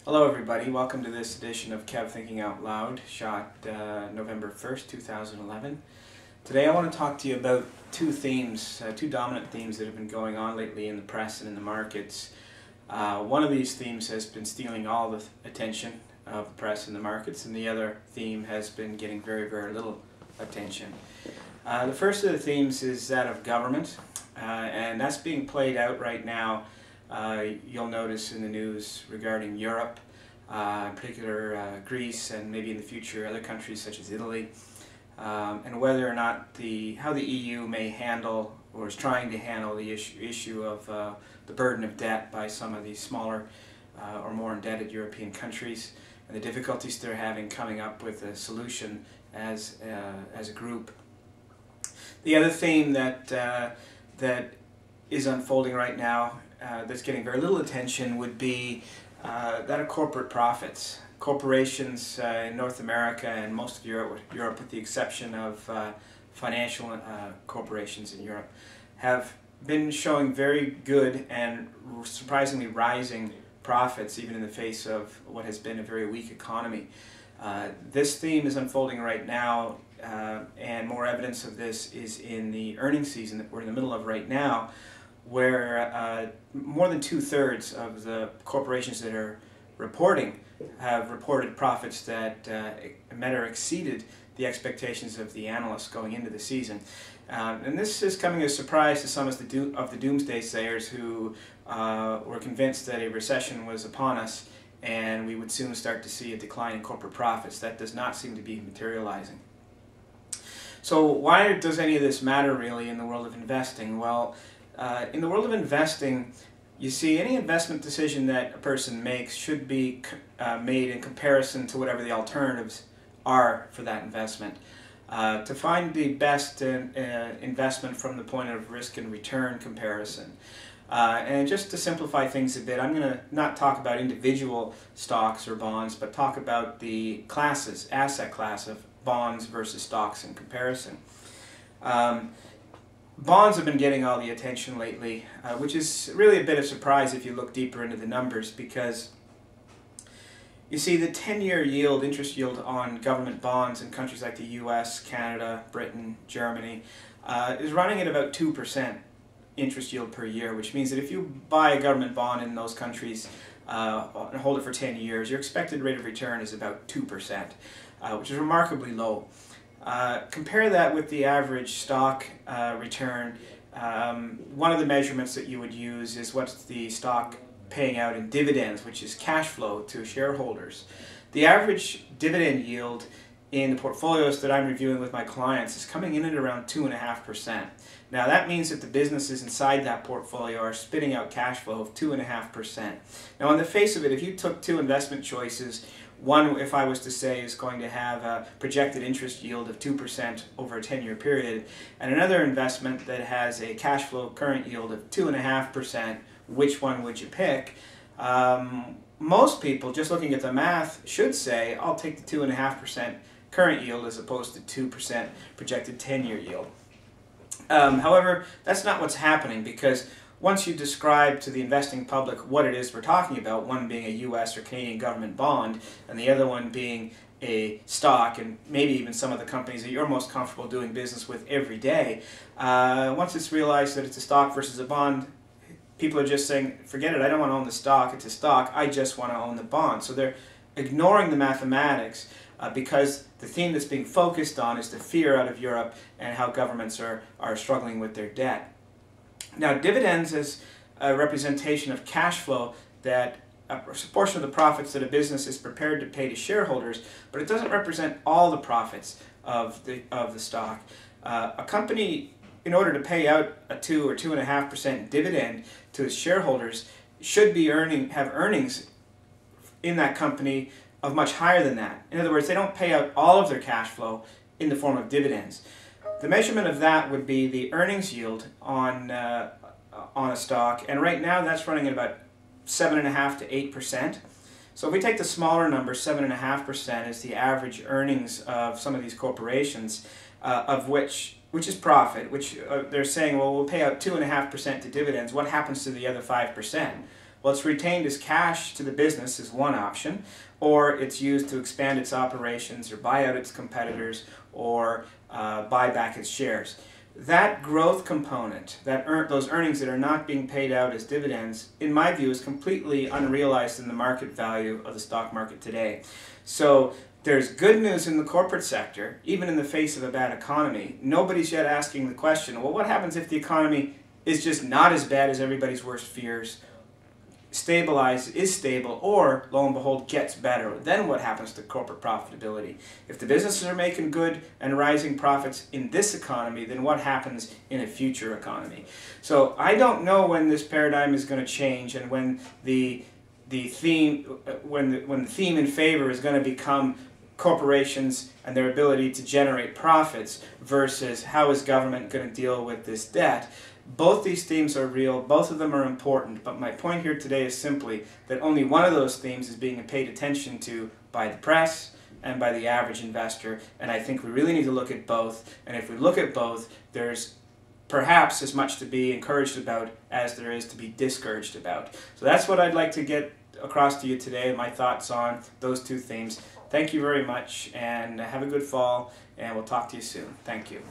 Hello everybody, welcome to this edition of Kev Thinking Out Loud, shot November 1st, 2011. Today I want to talk to you about two themes, two dominant themes that have been going on lately in the press and in the markets. One of these themes has been stealing all the attention of the press and the markets, and the other theme has been getting very, very little attention. The first of the themes is that of government, and that's being played out right now. You'll notice in the news regarding Europe, in particular Greece, and maybe in the future other countries such as Italy, and whether or not how the EU may handle or is trying to handle the issue of the burden of debt by some of these smaller or more indebted European countries, and the difficulties they're having coming up with a solution as a group. The other theme that is unfolding right now that's getting very little attention would be that of corporate profits. Corporations in North America and most of Europe with the exception of financial corporations in Europe, have been showing very good and surprisingly rising profits even in the face of what has been a very weak economy. This theme is unfolding right now, and more evidence of this is in the earnings season that we're in the middle of right now, where more than 2/3 of the corporations that are reporting have reported profits that met or exceeded the expectations of the analysts going into the season. And this is coming as a surprise to some of the doomsday sayers who were convinced that a recession was upon us and we would soon start to see a decline in corporate profits. That does not seem to be materializing. So why does any of this matter really in the world of investing? Well, in the world of investing, you see any investment decision that a person makes should be made in comparison to whatever the alternatives are for that investment. To find the best investment from the point of risk and return comparison. And just to simplify things a bit, I'm going to not talk about individual stocks or bonds, but talk about the classes, asset class of bonds versus stocks in comparison. Bonds have been getting all the attention lately, which is really a bit of surprise if you look deeper into the numbers, because you see the 10-year yield, interest yield on government bonds in countries like the US, Canada, Britain, Germany, is running at about 2% interest yield per year, which means that if you buy a government bond in those countries and hold it for 10 years, your expected rate of return is about 2%, which is remarkably low. Compare that with the average stock return. One of the measurements that you would use is what's the stock paying out in dividends, which is cash flow to shareholders. The average dividend yield in the portfolios that I'm reviewing with my clients is coming in at around 2.5%. Now that means that the businesses inside that portfolio are spitting out cash flow of 2.5%. Now on the face of it, if you took two investment choices, one, if I was to say, is going to have a projected interest yield of 2% over a 10-year period, and another investment that has a cash flow current yield of 2.5%, which one would you pick? Most people, just looking at the math, should say, I'll take the 2.5% current yield as opposed to 2% projected 10-year yield. However, that's not what's happening, because once you describe to the investing public what it is we're talking about, one being a US or Canadian government bond, and the other one being a stock, and maybe even some of the companies that you're most comfortable doing business with every day, once it's realized that it's a stock versus a bond, people are just saying, forget it, I don't want to own the stock, it's a stock, I just want to own the bond. So they're ignoring the mathematics because the theme that's being focused on is the fear out of Europe and how governments are struggling with their debt. Now, dividends is a representation of cash flow, that a portion of the profits that a business is prepared to pay to shareholders, but it doesn't represent all the profits of the stock. A company, in order to pay out a 2 or 2.5% dividend to its shareholders, should be have earnings in that company of much higher than that. In other words, they don't pay out all of their cash flow in the form of dividends. The measurement of that would be the earnings yield on a stock, and right now that's running at about 7.5 to 8%. So if we take the smaller number, 7.5% is the average earnings of some of these corporations, of which is profit, which they're saying, well, we'll pay out 2.5% to dividends. What happens to the other 5%? Well, it's retained as cash to the business is one option, or it's used to expand its operations or buy out its competitors or buy back its shares. That growth component, those earnings that are not being paid out as dividends, in my view, is completely unrealized in the market value of the stock market today. So there's good news in the corporate sector, even in the face of a bad economy. Nobody's yet asking the question, well, what happens if the economy is just not as bad as everybody's worst fears, is stable, or, lo and behold, gets better? Then what happens to corporate profitability? If the businesses are making good and rising profits in this economy, then what happens in a future economy? So I don't know when this paradigm is going to change, and when the theme in favor is going to become corporations and their ability to generate profits versus how is government going to deal with this debt. Both these themes are real, both of them are important, but my point here today is simply that only one of those themes is being paid attention to by the press and by the average investor, and I think we really need to look at both, and if we look at both, there's perhaps as much to be encouraged about as there is to be discouraged about. So that's what I'd like to get across to you today, my thoughts on those two themes. Thank you very much, and have a good fall, and we'll talk to you soon. Thank you.